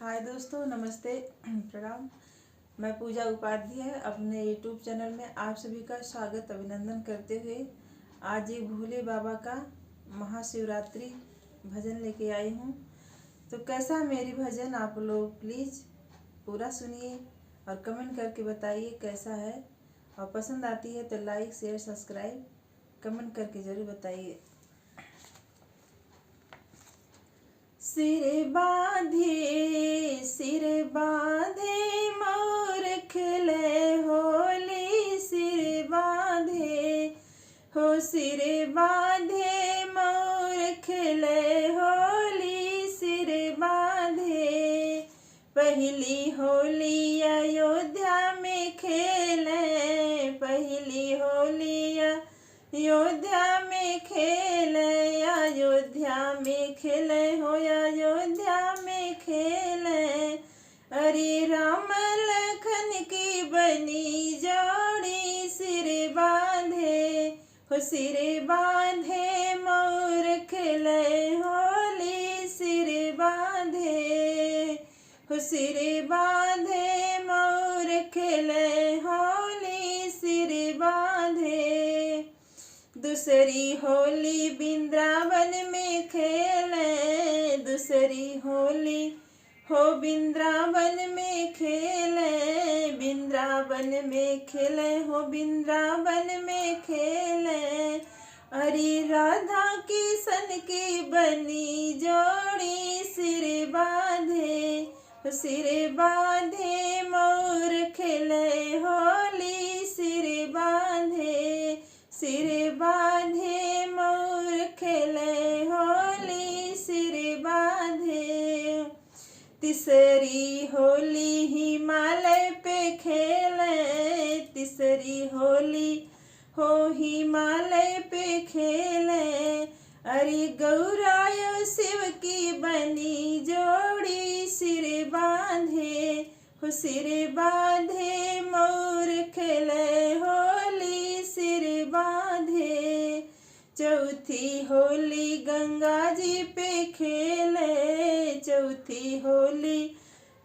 हाय दोस्तों, नमस्ते, प्रणाम। मैं पूजा उपाध्याय अपने यूट्यूब चैनल में आप सभी का स्वागत अभिनंदन करते हुए आज एक भोले बाबा का महाशिवरात्रि भजन लेके आई हूँ। तो कैसा मेरी भजन आप लोग प्लीज़ पूरा सुनिए और कमेंट करके बताइए कैसा है, और पसंद आती है तो लाइक शेयर सब्सक्राइब कमेंट करके ज़रूर बताइए। सिर बांधे मोर खिले होली, सिर बांधे हो, सिर बांधे मोर खिले होली, सिर बांधे। पहली होली अयोध्या में खेले, पहली होली अयोध्या में खेले, अयोध्या में खेले हो, अयोध्या में खेले। अरे राम लखन की बनी जोड़ी, सिर बांधे हो, सिर बांधे मोर खिले होली, सिर बांधे हो, सिर बांधे मोर खिले होली, सिर बांधे। दूसरी होली वृंदावन में खेले, दूसरी होली हो वृंदावन में खेले, वृंदावन में खेले हो, वृंदावन में खेले। अरे राधा किशन की बनी जोड़ी, सिर बांधे हो, सिर बांधे मोर खिले होली, सिर बांधे, सिर बांधे मोर खिले होली, सिर बांधे। तीसरी होली हिमालय पे खेले, तीसरी होली हो हिमालय पे खेले। अरे गौरायो शिव की बनी जोड़ी, सिर बांधे हो, सिर बांधे मोर खिले होली, सिर बांधे। चौथी होली गंगा जी पे खेले, चौथी होली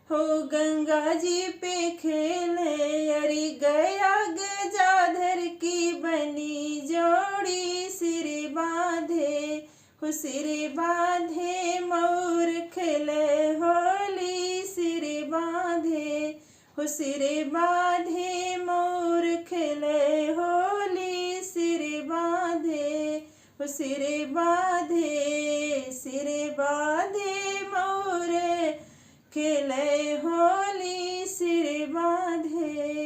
हो गंगा जी पे खेले। अरे गया गजाधर की बनी जोड़ी, सिर बांधे हो, सिर बांधे मोर खिले होली, सिर बांधे हो, सिर बांधे मोर खिले होली, सिर बांधे हो, सिर बांधे, सिर बांधे मोर खिले होली, सिर बांधे।